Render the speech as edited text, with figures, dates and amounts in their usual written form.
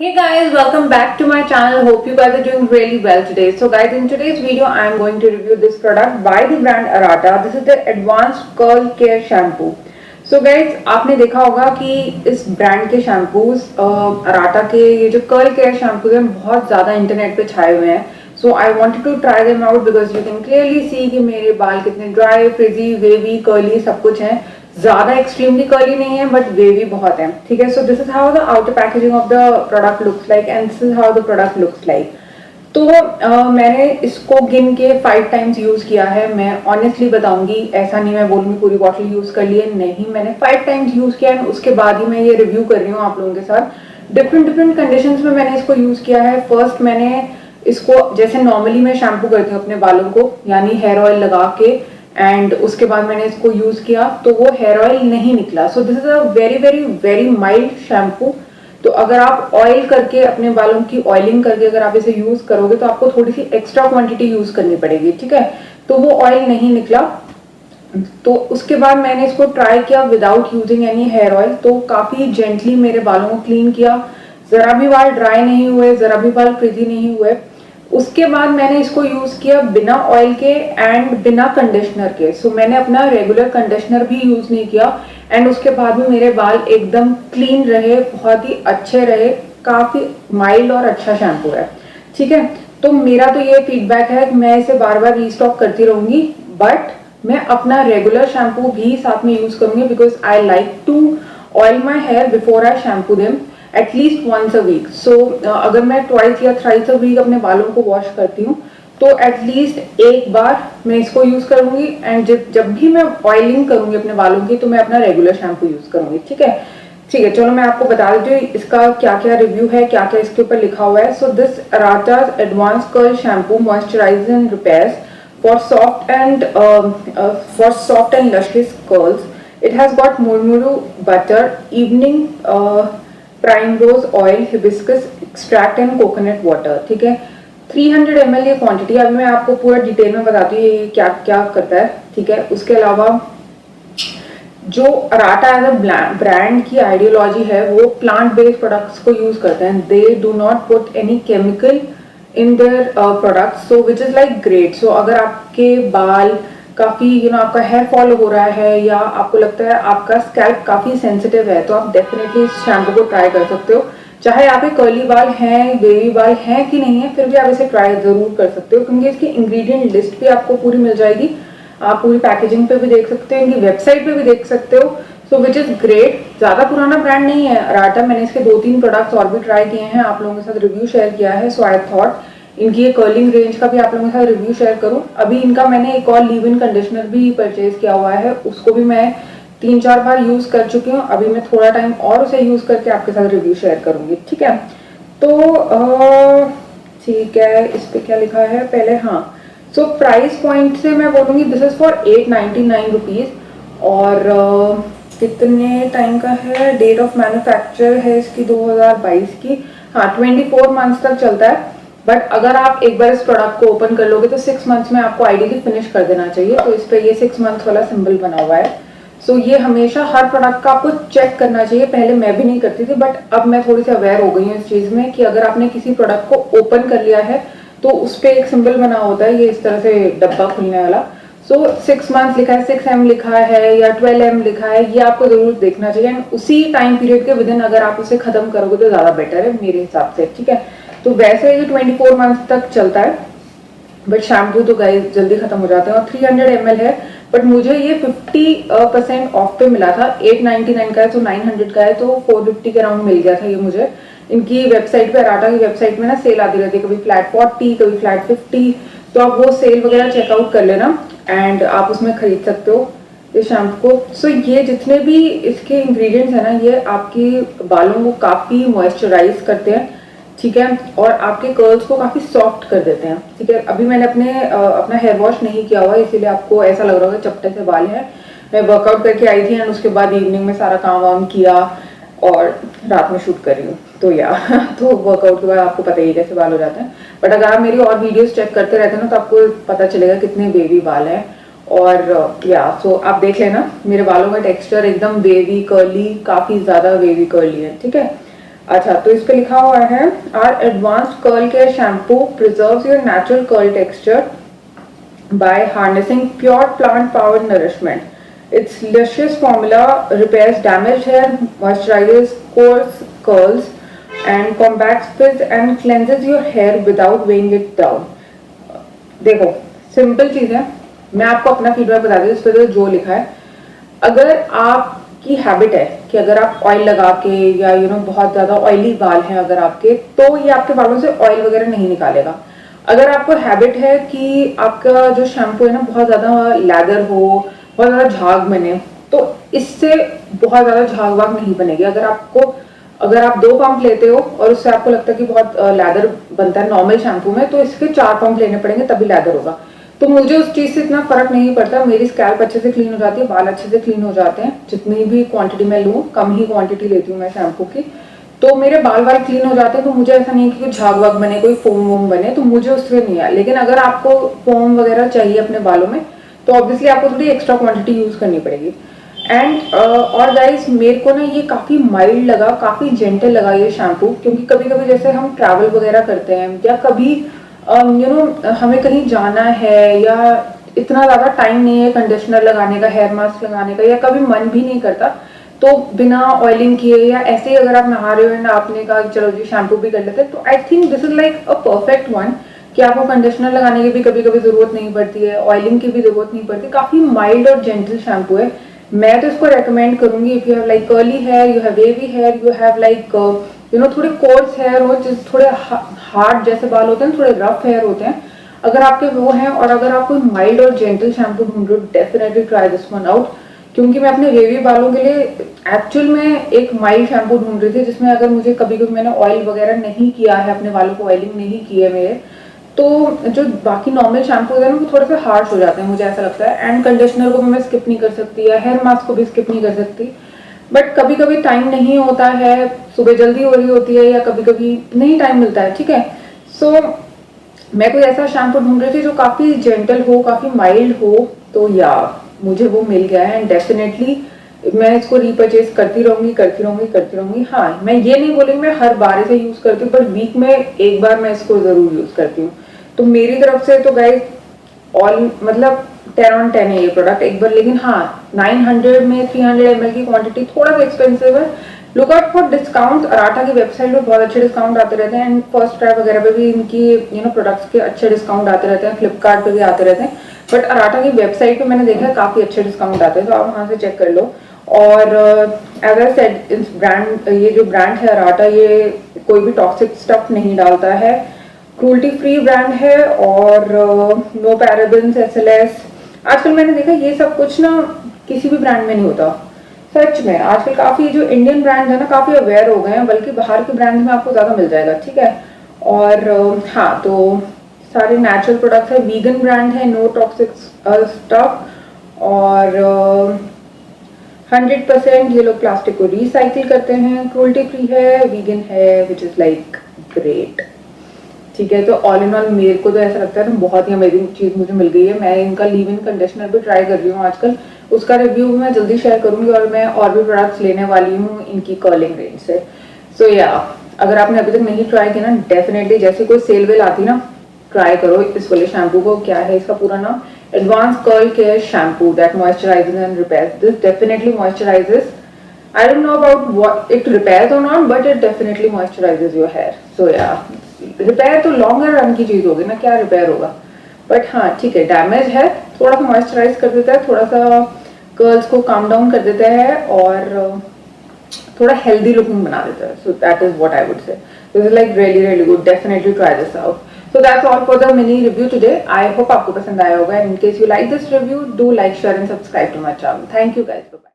Hey guys, welcome back to my channel. Hope you guys are doing really well today. So guys, in today's video, I am going to review this product by the brand Arata. This is the Advanced Curl Care Shampoo. So guys, आपने देखा होगा कि इस brand के shampoos अराटा के ये जो curl care shampoos हैं बहुत ज़्यादा इंटरनेट पे छाए हुए हैं. So I wanted to try them out because you can clearly see कि मेरे बाल कितने ड्राई, फ्रिजी, वेवी, कर्ली सब कुछ हैं. ज्यादा एक्सट्रीमली कर्ली नहीं है बट वेवी बहुत है. ठीक है. So this is how the outer packaging of the product looks like and this is how the product looks like. तो मैंने इसको गिन के 5 टाइम्स यूज किया है. मैं ऑनेस्टली बताऊंगी, ऐसा नहीं मैं बोलूंगी पूरी बॉटल यूज कर ली है, नहीं, मैंने 5 टाइम्स यूज किया है. उसके बाद ही मैं ये रिव्यू कर रही हूँ आप लोगों के साथ. डिफरेंट कंडीशंस में मैंने इसको यूज किया है. फर्स्ट मैंने इसको जैसे नॉर्मली मैं शैम्पू करती हूँ अपने बालों को, यानी हेयर ऑयल लगा के, एंड उसके बाद मैंने इसको यूज किया तो वो हेयर ऑयल नहीं निकला. So this is a very very very mild shampoo. तो अगर आप ऑयल करके अपने बालों की ऑयलिंग करके अगर आप इसे यूज करोगे तो आपको थोड़ी सी एक्स्ट्रा क्वांटिटी यूज करनी पड़ेगी. ठीक है. तो वो ऑयल नहीं निकला. तो उसके बाद मैंने इसको ट्राई किया without using any hair oil. तो काफी जेंटली मेरे बालों को क्लीन किया. जरा भी बाल ड्राई नहीं हुए, जरा भी बाल फ्रिजी नहीं हुए. उसके बाद मैंने इसको यूज किया बिना ऑयल के एंड बिना कंडीशनर के. सो मैंने अपना रेगुलर कंडीशनर भी यूज नहीं किया एंड उसके बाद भी मेरे बाल एकदम क्लीन रहे, बहुत ही अच्छे रहे. काफी माइल्ड और अच्छा शैम्पू है. ठीक है. तो मेरा तो ये फीडबैक है कि मैं इसे बार बार रीस्टॉक करती रहूंगी, बट मैं अपना रेगुलर शैम्पू भी साथ में यूज करूंगी because I like to oil my hair before I shampoo them at least once a week. So अगर मैं ट्वाइस या थ्राइस अ वीक अपने बालों को वॉश करती हूँ तो एटलीस्ट एक बार मैं इसको यूज करूंगी एंड जब भी मैं ऑयलिंग करूंगी अपने बालों की तो मैं अपना रेगुलर शैम्पू यूज करूंगी. ठीक है. ठीक है. चलो मैं आपको बता देती हूँ इसका क्या क्या रिव्यू है, क्या क्या इसके ऊपर लिखा हुआ है. So this Arata's advanced curl shampoo moisturise and repairs for soft and luscious curls. It has got murmuru butter, evening primrose oil, hibiscus extract and coconut water. ठीक है. 300 ml ये क्वांटिटी. अब मैं आपको पूरा डिटेल में बताती हूँ ये क्या क्या करता है. ठीक है. उसके अलावा जो अराटा एज अ ब्रांड की आइडियोलॉजी है वो प्लांट बेस्ड प्रोडक्ट्स को यूज करते हैं. They do not put any chemical in their products, so which is like great. So अगर आपके बाल काफी आपका हेयर फॉल हो रहा है या आपको लगता है आपका स्कैल्प काफी सेंसिटिव है तो आप डेफिनेटली इस शैम्पू को ट्राई कर सकते हो. चाहे आपके कर्ली बाल हैं, बेबी बाल हैं कि नहीं है, फिर भी आप इसे ट्राई जरूर कर सकते हो क्योंकि इसकी इंग्रेडिएंट लिस्ट भी आपको पूरी मिल जाएगी. आप पूरी पैकेजिंग पे भी देख सकते हो, इनकी वेबसाइट पे भी देख सकते हो. सो विच इज ग्रेट. ज्यादा पुराना ब्रांड नहीं है अराटा. मैंने इसके 2-3 प्रोडक्ट्स और भी ट्राई किए हैं, आप लोगों के साथ रिव्यू शेयर किया है. सो आई थॉट इनकी ये कर्लिंग रेंज का भी आप लोगों के साथ रिव्यू शेयर करूं. अभी इनका मैंने एक और लीव इन कंडीशनर भी परचेज किया हुआ है, उसको भी मैं 3-4 बार यूज कर चुकी हूँ. अभी मैं थोड़ा टाइम और उसे यूज करके आपके साथ रिव्यू शेयर करूंगी. ठीक है. तो ठीक है. इस पे क्या लिखा है पहले. हाँ. सो प्राइस पॉइंट से मैं बोलूंगी दिस इज फॉर 899 रुपीज. और कितने टाइम का है, डेट ऑफ मैन्युफैक्चर है इसकी 2022 की. हाँ, 24 मंथ्स तक चलता है. बट अगर आप एक बार इस प्रोडक्ट को ओपन कर लोगे तो 6 मंथ्स में आपको आइडियली फिनिश कर देना चाहिए. तो इस पे ये 6 मंथ्स वाला सिंबल बना हुआ है. सो ये हमेशा हर प्रोडक्ट का आपको चेक करना चाहिए. पहले मैं भी नहीं करती थी बट अब मैं थोड़ी सी अवेयर हो गई हूँ इस चीज में कि अगर आपने किसी प्रोडक्ट को ओपन कर लिया है तो उस पर एक सिंबल बना होता है, ये इस तरह से डब्बा खुलने वाला. सो 6 मंथ्स लिखा है, 6M लिखा है या 12M लिखा है, ये आपको जरूर देखना चाहिए. एंड उसी टाइम पीरियड के विदिन अगर आप उसे खत्म करोगे तो ज्यादा बेटर है मेरे हिसाब से. ठीक है. तो वैसे ये 24 मंथ तक चलता है बट शैम्पू तो गाइस जल्दी खत्म हो जाते हैं. और 300 ml है बट मुझे ये 50% ऑफ पे मिला था. 899 का है तो 900 का है तो 450 के अराउंड मिल गया था ये मुझे. इनकी वेबसाइट पे, अराटा की वेबसाइट में ना सेल आती रहती है, कभी फ्लैट 40, कभी फ्लैट 50. तो आप वो सेल वगैरह चेकआउट कर लेना एंड आप उसमें खरीद सकते हो इस शैम्पू को. सो ये जितने भी इसके इंग्रेडिएंट्स है ना, ये आपके बालों को काफी मॉइस्चराइज करते हैं. ठीक है. और आपके कर्ल्स को काफी सॉफ्ट कर देते हैं. ठीक है. अभी मैंने अपना हेयर वॉश नहीं किया हुआ इसीलिए आपको ऐसा लग रहा होगा चपटे से बाल हैं. मैं वर्कआउट करके आई थी एंड उसके बाद इवनिंग में सारा काम वाम किया और रात में शूट कर रही हूँ तो या तो वर्कआउट के बाद आपको पता ही कैसे बाल हो जाते हैं. बट अगर आप मेरी और वीडियोस चेक करते रहते हैं ना तो आपको पता चलेगा कितने बेबी बाल हैं. और या सो आप देख लेना मेरे बालों का टेक्सचर एकदम वेवी कर्ली, काफी ज्यादा वेवी कर्ली है. ठीक है. अच्छा, तो इस पे लिखा हुआ है our advanced curl care shampoo preserves your natural curl texture by harnessing pure plant powered nourishment. Its luscious formula repairs damaged hair, moisturizes coarse curls, and combats frizz and cleanses your hair without weighing it down. देखो, simple चीज़ है, मैं आपको अपना feedback बता दूँ इस पर जो लिखा है। अगर आपकी हैबिट है कि अगर आप ऑयल लगा के या बहुत ज़्यादा ऑयली बाल हैं अगर आपके, तो ये आपके बालों से ऑयल वगैरह नहीं निकालेगा। अगर आपको हैबिट है कि आपका जो शैम्पू है ना बहुत ज़्यादा लैदर हो, बहुत ज़्यादा झाग बने, तो इससे बहुत ज़्यादा झाग वाग नहीं बनेगी। अगर आप 2 पंप लेते हो और उससे आपको लगता है कि बहुत लैदर बनता है नॉर्मल शैम्पू में, तो इसके 4 पंप लेने पड़ेंगे तभी लैदर होगा। तो मुझे उस चीज़ से इतना फर्क नहीं पड़ता, मेरी स्कैल्प अच्छे से क्लीन हो जाती है, बाल अच्छे से क्लीन हो जाते हैं। जितनी भी क्वांटिटी मैं लूँ, कम ही क्वांटिटी लेती हूँ मैं शैम्पू की, तो मेरे बाल क्लीन हो जाते हैं। तो मुझे ऐसा नहीं है कि कोई झाग वाग बने, कोई फोम वोम बने, तो मुझे उससे नहीं है। लेकिन अगर आपको फोम वगैरह चाहिए अपने बालों में, तो ऑब्वियसली आपको थोड़ी एक्स्ट्रा क्वांटिटी यूज करनी पड़ेगी। एंड और गाइस, मेरे को ना ये काफ़ी माइल्ड लगा, काफ़ी जेंटल लगा ये शैम्पू, क्योंकि कभी कभी जैसे हम ट्रैवल वगैरह करते हैं या कभी हमें कहीं जाना है या इतना ज़्यादा टाइम नहीं है कंडीशनर लगाने का, हेयर मास्क लगाने का, या कभी मन भी नहीं करता, तो बिना ऑयलिंग किए या ऐसे ही अगर आप नहा रहे हो एंड आपने कहा चलो जी शैम्पू भी कर लेते हैं, तो I think this is like a perfect one कि आपको कंडीशनर लगाने की भी कभी कभी जरूरत नहीं पड़ती है, ऑयलिंग की भी जरूरत नहीं पड़ती। काफ़ी माइल्ड और जेंटल शैम्पू है। मैं तो इसको रेकमेंड करूंगी if you have like curly hair, you have wavy hair, you have like थोड़े कोर्स हेयर हो, जिस थोड़े हार्ड जैसे बाल होते हैं, थोड़े रफ हेयर होते हैं, अगर आपके वो हैं और अगर आप कोई माइल्ड और जेंटल शैम्पू ढूंढ रहे हो, definitely try this one out. क्योंकि मैं अपने वेवी बालों के लिए एक्चुअल में एक माइल्ड शैम्पू ढूंढ रही थी, जिसमें अगर मुझे कभी कभी मैंने ऑयल वगैरह नहीं किया है, अपने बालों को ऑयलिंग नहीं की है मेरे, तो जो बाकी नॉर्मल शैम्पू है ना वो थोड़े से हार्श हो जाते हैं, मुझे ऐसा लगता है। एंड कंडीशनर को मैं स्किप नहीं कर सकती या हेयर मास्क को भी स्किप नहीं कर सकती, बट कभी कभी टाइम नहीं होता है, सुबह जल्दी हो रही होती है या कभी कभी नहीं टाइम मिलता है, ठीक है। सो मैं कोई ऐसा शैम्पू ढूंढ रही थी जो काफ़ी जेंटल हो, काफ़ी माइल्ड हो, तो या मुझे वो मिल गया है। एंड डेफिनेटली मैं इसको रीपर्चेज करती रहूंगी। हाँ, मैं ये नहीं बोलूँगी मैं हर बार इसे यूज़ करती हूँ, पर वीक में एक बार मैं इसको ज़रूर यूज़ करती हूँ। तो मेरी तरफ से तो गाइस ऑल मतलब 10 on 10 है ये प्रोडक्ट एक बार। लेकिन हाँ, 900 में 300 ml की क्वांटिटी थोड़ा सा एक्सपेंसिव है। Look out for discount. Arata की वेबसाइट पे बहुत अच्छे डिस्काउंट आते रहते हैं, एंड फर्स्ट ट्राई वगैरह पे भी इनकी प्रोडक्ट्स के अच्छे डिस्काउंट आते रहते हैं, फ्लिपकार्ट पे भी आते रहते हैं। बट अराटा की वेबसाइट पे मैंने देखा है काफ़ी अच्छे डिस्काउंट आते हैं, तो आप वहाँ से चेक कर लो। और एज आई सेड, इस ब्रांड, ये जो ब्रांड है अराटा, ये कोई भी टॉक्सिक स्टफ नहीं डालता है, क्रूल्टी फ्री ब्रांड है, और नो पैराबेन्स, SLS। आजकल मैंने देखा ये सब कुछ ना किसी भी ब्रांड में नहीं होता। सच में आजकल काफ़ी जो इंडियन ब्रांड है ना काफ़ी अवेयर हो गए हैं, बल्कि बाहर के ब्रांड में आपको ज़्यादा मिल जाएगा, ठीक है। और हाँ, तो सारे नेचुरल प्रोडक्ट्स है, वीगन ब्रांड है, नो टॉक्सिक स्टफ, और 100% ये लोग प्लास्टिक को रिसाइकिल करते हैं, क्रूल्टी फ्री है, वीगन है, विच इज़ लाइक ग्रेट, ठीक है। तो ऑल इन ऑल मेरे को तो ऐसा लगता है ना बहुत ही अमेजिंग चीज़ मुझे मिल गई है। मैं इनका लीव इन कंडीशनर भी ट्राई कर रही हूँ आजकल, उसका रिव्यू भी मैं जल्दी शेयर करूंगी, और मैं और भी प्रोडक्ट्स लेने वाली हूँ इनकी कर्लिंग रेंज से। सो या, अगर आपने अभी तक नहीं ट्राई किया ना, डेफिनेटली जैसे कोई सेल वेल आती ना, ट्राई करो इस वाले शैम्पू को। क्या है इसका पूरा नाम? Advanced curl care shampoo that moisturises and repairs. This definitely moisturises. I don't know about what it repairs or not, but it definitely moisturizes your hair. So yeah, repair तो लॉन्गर रन की चीज़ होगी ना, क्या repair होगा। But हाँ ठीक है, damage है, थोड़ा सा मॉइस्चराइज कर देता है, थोड़ा सा कर्ल्स को काम डाउन कर देता है, और थोड़ा हेल्दी लुकिंग बना देता है। So that is what I would say. This is like really good, definitely try this out. So that's all for the mini review today. I hope आपको पसंद आया होगा, and in case you like this review, do like, share and subscribe to my channel. Thank you guys. Bye bye.